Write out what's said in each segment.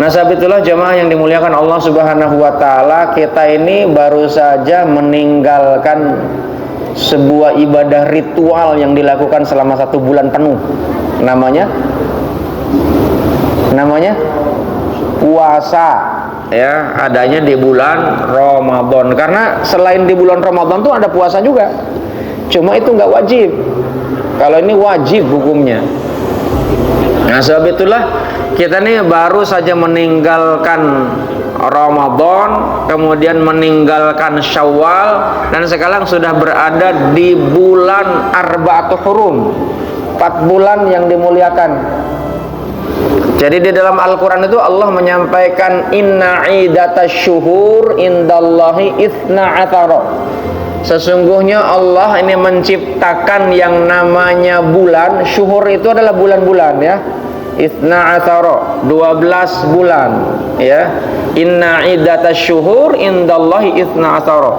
Nah, sabitulah jemaah yang dimuliakan Allah Subhanahu wa taala, kita ini baru saja meninggalkan sebuah ibadah ritual yang dilakukan selama 1 bulan penuh. Namanya puasa, ya, adanya di bulan Ramadan. Karena selain di bulan Ramadan tuh ada puasa juga. Cuma itu nggak wajib. Kalau ini wajib hukumnya. Nah, sebab itulah kita nih baru saja meninggalkan Ramadan, kemudian meninggalkan Syawal, dan sekarang sudah berada di bulan Arba'atul Hurum, 4 bulan yang dimuliakan. Jadi di dalam Al-Quran itu Allah menyampaikan inna idatasyuhur indallahi itsna'atsara. Sesungguhnya Allah ini menciptakan yang namanya bulan. Syuhur itu adalah bulan-bulan, ya. Itsna'atsara, 12 bulan, ya. Inna idatasyuhur indallahi itsna'atsara.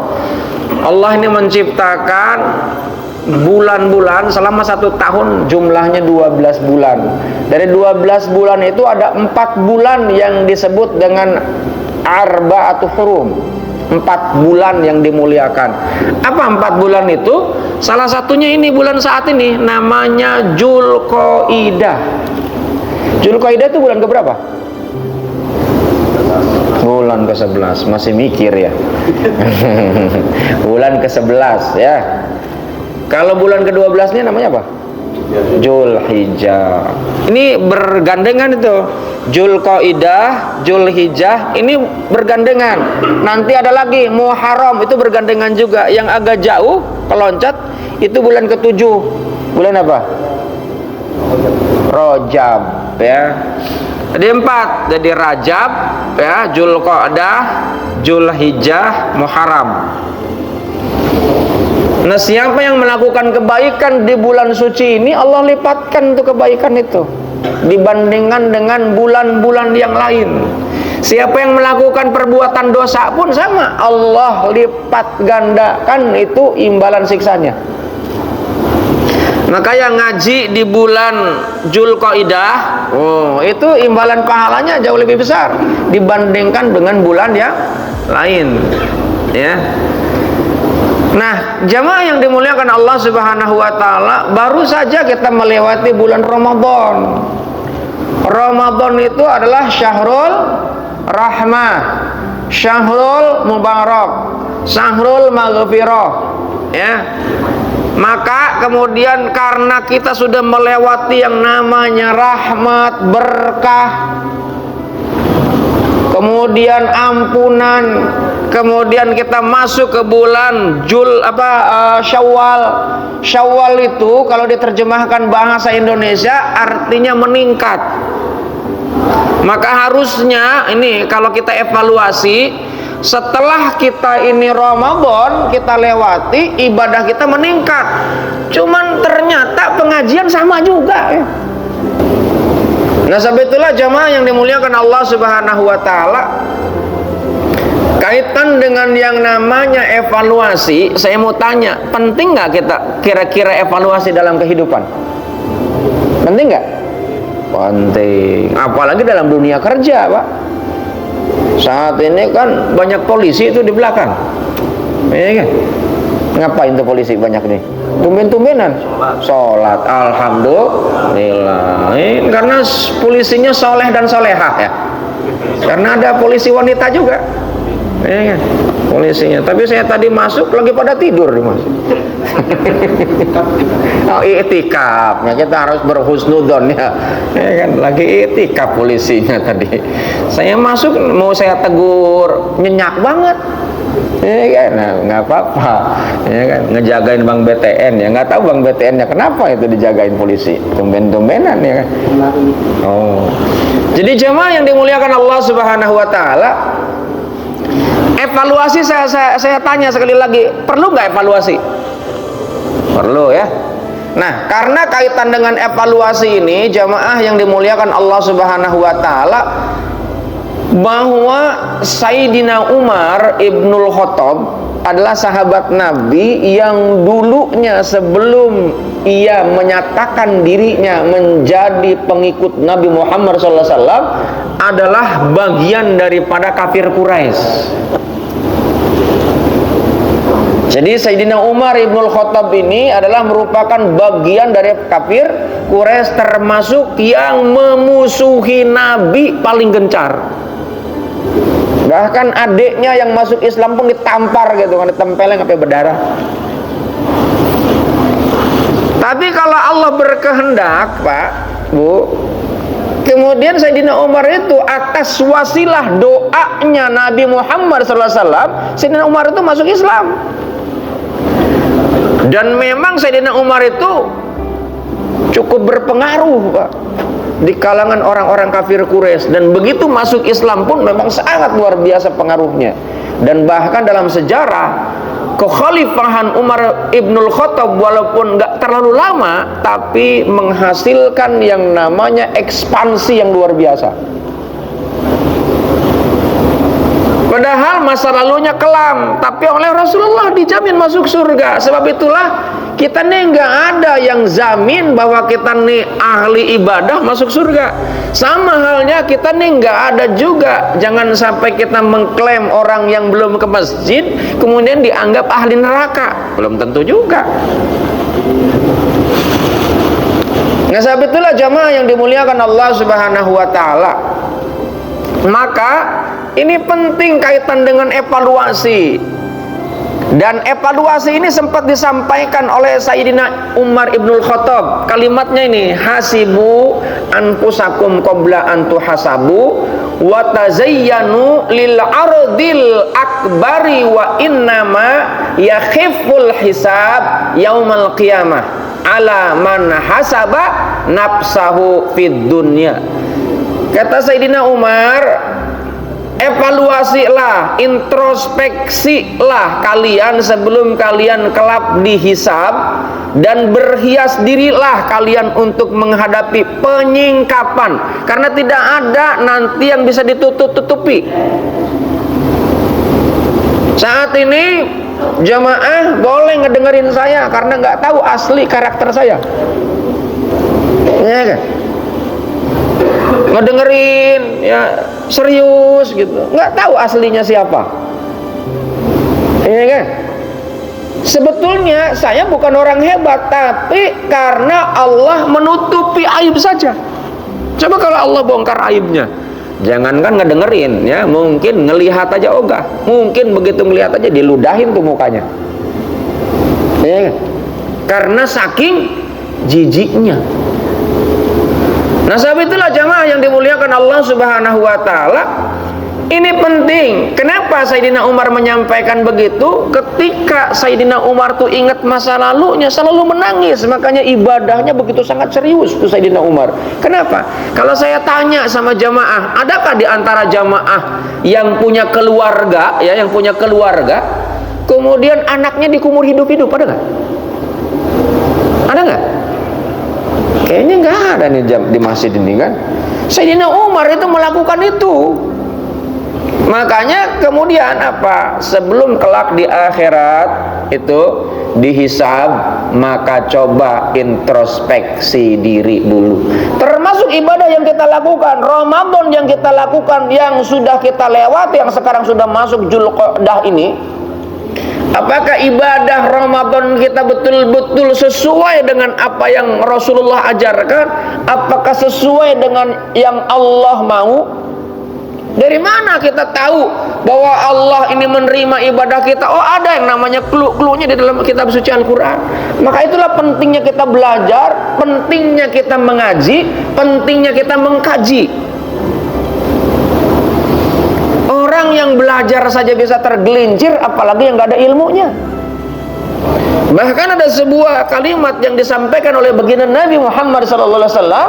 Allah ini menciptakan bulan-bulan selama 1 tahun, jumlahnya 12 bulan. Dari 12 bulan itu ada 4 bulan yang disebut dengan Arba'atul Hurum, 4 bulan yang dimuliakan. Apa 4 bulan itu? Salah satunya ini bulan saat ini, namanya Dzulqa'dah. Dzulqa'dah itu bulan keberapa? Bulan ke-11, masih mikir ya. Bulan ke-11, ya. Kalau bulan ke-12-nya namanya apa? Dzulhijjah. Ini bergandengan itu. Dzulqa'dah, Dzulhijjah, ini bergandengan. Nanti ada lagi Muharram, itu bergandengan juga. Yang agak jauh keloncat itu bulan ke-7. Bulan apa? Rajab, ya. Jadi 4, jadi Rajab, ya, Dzulqa'dah, Dzulhijjah, Muharram. Nah, siapa yang melakukan kebaikan di bulan suci ini, Allah lipatkan untuk kebaikan itu dibandingkan dengan bulan-bulan yang lain. Siapa yang melakukan perbuatan dosa pun sama, Allah lipat gandakan itu imbalan siksanya. Maka yang ngaji di bulan Dzulqa'dah, itu imbalan pahalanya jauh lebih besar dibandingkan dengan bulan yang lain, ya. Nah, jamaah yang dimuliakan Allah Subhanahu wa taala, baru saja kita melewati bulan Ramadan. Ramadan itu adalah syahrul rahmah, syahrul mubarak, syahrul maghfirah, ya. Maka kemudian karena kita sudah melewati yang namanya rahmat, berkah, kemudian ampunan, kemudian kita masuk ke bulan Syawal. Syawal itu kalau diterjemahkan bahasa Indonesia artinya meningkat. Maka harusnya ini kalau kita evaluasi, setelah kita ini Ramadan kita lewati, ibadah kita meningkat. Cuman ternyata pengajian sama juga, ya. Nah, sebetulnya jamaah yang dimuliakan Allah Subhanahu wa taala, kaitan dengan yang namanya evaluasi, saya mau tanya, penting nggak kita kira-kira evaluasi dalam kehidupan? Penting nggak? Penting. Apalagi dalam dunia kerja, Pak. Saat ini kan banyak polisi itu di belakang, ya kan? Ngapain tuh polisi banyak nih? Tumben-tumbenan sholat, alhamdulillah. Karena polisinya soleh dan solehah, ya. Karena ada polisi wanita juga, ya kan? Polisinya. Tapi saya tadi masuk lagi pada tidur di masuk. Oh, i'tikafnya kita harus berhusnudzon, ya kan? Lagi i'tikaf polisinya tadi. Saya masuk mau saya tegur, nyenyak banget. Ya kan, nah, nggak apa-apa, ya kan, ngejagain Bang BTN, ya nggak tahu Bang BTN-nya kenapa itu dijagain polisi, tumben-tumbenan, ya kan. Oh, jadi jemaah yang dimuliakan Allah Subhanahu wa taala, evaluasi saya tanya sekali lagi, perlu nggak evaluasi? Perlu, ya. Nah, karena kaitan dengan evaluasi ini, jamaah yang dimuliakan Allah Subhanahu wa taala, bahwa Sayyidina Umar Ibnul Khattab adalah sahabat Nabi yang dulunya sebelum ia menyatakan dirinya menjadi pengikut Nabi Muhammad SAW, adalah bagian daripada kafir Quraisy. Jadi Sayyidina Umar Ibnul Khattab ini adalah merupakan bagian dari kafir Quraisy, termasuk yang memusuhi Nabi paling gencar. Bahkan adiknya yang masuk Islam pun ditampar gitu kan, ditempelin sampai berdarah. Tapi kalau Allah berkehendak, Pak, Bu, kemudian Sayyidina Umar itu atas wasilah doanya Nabi Muhammad SAW, Sayyidina Umar itu masuk Islam. Dan memang Sayyidina Umar itu cukup berpengaruh, Pak, di kalangan orang-orang kafir Quraisy, dan begitu masuk Islam pun memang sangat luar biasa pengaruhnya. Dan bahkan dalam sejarah kekhalifahan Umar Ibnul Khattab walaupun nggak terlalu lama, tapi menghasilkan yang namanya ekspansi yang luar biasa. Padahal masa lalunya kelam, tapi oleh Rasulullah dijamin masuk surga. Sebab itulah kita nih nggak ada yang zamin bahwa kita nih ahli ibadah masuk surga. Sama halnya kita nih nggak ada juga, jangan sampai kita mengklaim orang yang belum ke masjid kemudian dianggap ahli neraka. Belum tentu juga. Nah, sebab itulah jamaah yang dimuliakan Allah Subhanahu wa taala. Maka ini penting kaitan dengan evaluasi. Dan evaluasi ini sempat disampaikan oleh Sayyidina Umar Ibnul Khattab. Kalimatnya ini, hasibu anfusakum qabla an tuhasabu wa tazayyanu lil ardil akbari wa innama yakhiful hisab yaumal qiyamah ala man hasaba nafsahu fid dunya. Kata Sayyidina Umar, evaluasilah, introspeksilah kalian sebelum kalian kelak dihisab, dan berhias dirilah kalian untuk menghadapi penyingkapan, karena tidak ada nanti yang bisa ditutup-tutupi. Saat ini jamaah boleh ngedengerin saya karena nggak tahu asli karakter saya, ya kan? Ngedengerin ya serius gitu, nggak tahu aslinya siapa, iya kan? Sebetulnya saya bukan orang hebat, tapi karena Allah menutupi aib saja. Coba kalau Allah bongkar aibnya, jangankan ngedengerin ya, mungkin ngelihat aja ogah, mungkin begitu ngelihat aja diludahin tuh mukanya, iya kan? Karena saking jijiknya. Nah, sebab itulah jamaah yang dimuliakan Allah Subhanahu wa taala, ini penting. Kenapa Sayyidina Umar menyampaikan begitu? Ketika Sayyidina Umar tuh ingat masa lalunya, selalu menangis. Makanya ibadahnya begitu sangat serius tuh Sayyidina Umar. Kenapa? Kalau saya tanya sama jamaah, adakah di antara jamaah yang punya keluarga, ya, yang punya keluarga, kemudian anaknya dikubur hidup-hidup, ada nggak? Ada nggak? Kayaknya nggak ada nih di masjid ini kan. Sayyidina Umar itu melakukan itu. Makanya kemudian apa? Sebelum kelak di akhirat itu dihisab, maka coba introspeksi diri dulu. Termasuk ibadah yang kita lakukan, Ramadan yang kita lakukan, yang sudah kita lewati, yang sekarang sudah masuk Dzulqa'dah ini. Apakah ibadah Ramadan kita betul-betul sesuai dengan apa yang Rasulullah ajarkan? Apakah sesuai dengan yang Allah mau? Dari mana kita tahu bahwa Allah ini menerima ibadah kita? Oh, ada yang namanya clue-cluenya di dalam kitab suci Al-Quran. Maka itulah pentingnya kita belajar, pentingnya kita mengaji, pentingnya kita mengkaji. Orang yang belajar saja bisa tergelincir, apalagi yang gak ada ilmunya. Bahkan ada sebuah kalimat yang disampaikan oleh baginda Nabi Muhammad SAW,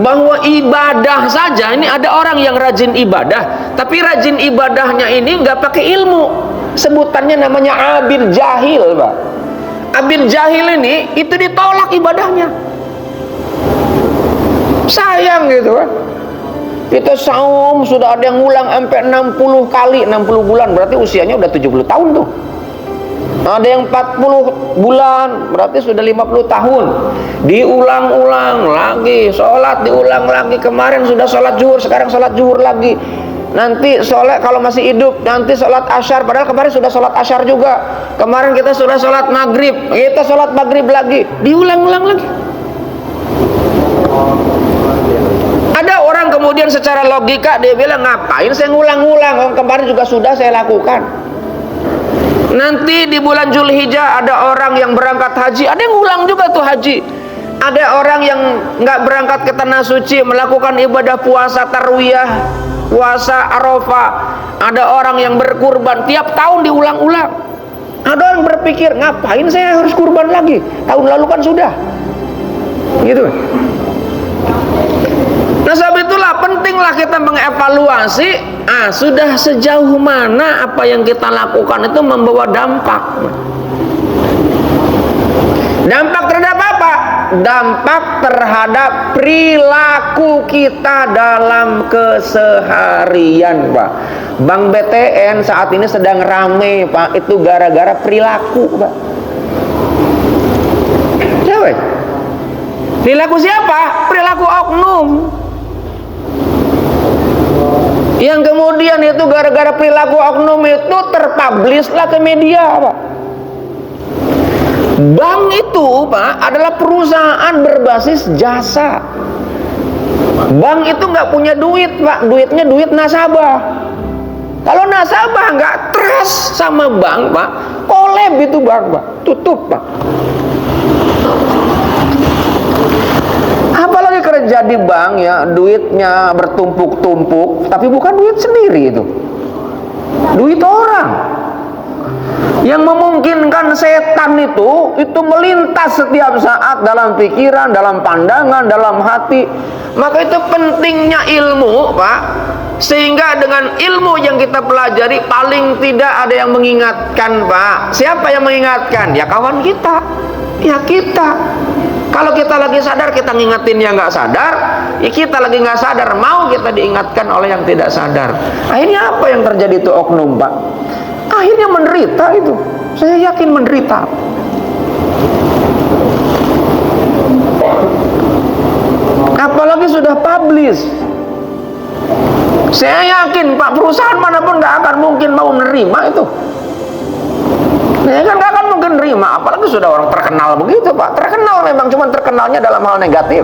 bahwa ibadah saja, ini ada orang yang rajin ibadah, tapi rajin ibadahnya ini gak pakai ilmu. Sebutannya namanya abid jahil, Pak. Abid jahil ini itu ditolak ibadahnya. Sayang gitu kan. Kita saum sudah ada yang ngulang sampai 60 kali, 60 bulan, berarti usianya udah 70 tahun tuh. Ada yang 40 bulan, berarti sudah 50 tahun. Diulang-ulang lagi, sholat diulang lagi. Kemarin sudah sholat zuhur, sekarang sholat zuhur lagi. Nanti sholat kalau masih hidup, nanti sholat asyar. Padahal kemarin sudah sholat asyar juga. Kemarin kita sudah sholat maghrib, kita sholat maghrib lagi. Diulang-ulang lagi. Ada orang kemudian secara logika dia bilang, ngapain saya ngulang-ngulang, kemarin juga sudah saya lakukan. Nanti di bulan Zulhijjah ada orang yang berangkat haji, ada yang ngulang juga tuh haji. Ada orang yang nggak berangkat ke tanah suci, melakukan ibadah puasa tarwiyah, puasa Arafah. Ada orang yang berkurban, tiap tahun diulang-ulang. Ada orang berpikir, ngapain saya harus kurban lagi, tahun lalu kan sudah gitu. Nah, sebab itulah pentinglah kita mengevaluasi, sudah sejauh mana apa yang kita lakukan itu membawa dampak. Dampak terhadap apa? Dampak terhadap perilaku kita dalam keseharian, Pak. Bank BTN saat ini sedang rame, Pak. Itu gara-gara perilaku, Pak. Siapa? Perilaku siapa? Perilaku oknum. Yang kemudian itu gara-gara perilaku oknum itu terpublishlah ke media, Pak. Bank itu, Pak, adalah perusahaan berbasis jasa. Bank itu nggak punya duit, Pak. Duitnya duit nasabah. Kalau nasabah nggak trust sama bank, Pak, kolab itu bank, Pak. Tutup, Pak. Apalagi kerja di bank ya, duitnya bertumpuk-tumpuk, tapi bukan duit sendiri itu. Duit orang. Yang memungkinkan setan itu melintas setiap saat dalam pikiran, dalam pandangan, dalam hati. Maka itu pentingnya ilmu, Pak. Sehingga dengan ilmu yang kita pelajari paling tidak ada yang mengingatkan, Pak. Siapa yang mengingatkan? Ya kawan kita. Ya kita. Kalau kita lagi sadar, kita ngingetin yang nggak sadar. Ya kita lagi nggak sadar, mau kita diingatkan oleh yang tidak sadar. Akhirnya apa yang terjadi itu oknum, Pak? Akhirnya menderita itu. Saya yakin menderita. Apalagi sudah publish. Saya yakin, Pak, perusahaan manapun nggak akan mungkin mau menerima itu. Ya kan nggak akan mungkin nerima, apalagi sudah orang terkenal begitu, Pak. Terkenal memang, cuma terkenalnya dalam hal negatif.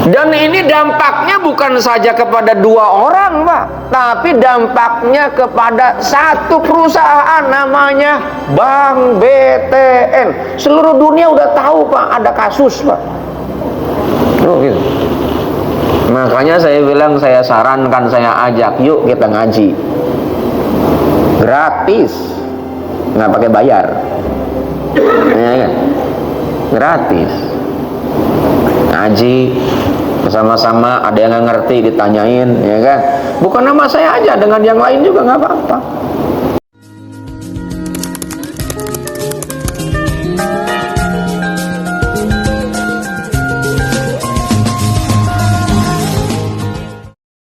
Dan ini dampaknya bukan saja kepada 2 orang, Pak, tapi dampaknya kepada satu perusahaan namanya Bank BTN. Seluruh dunia udah tahu, Pak, ada kasus, Pak. Gitu. Makanya saya bilang, saya sarankan, saya ajak, yuk kita ngaji. Gratis, nggak pakai bayar, ya kan? Gratis ngaji bersama-sama, ada yang nggak ngerti ditanyain, ya kan? Bukan nama saya aja, dengan yang lain juga nggak apa-apa.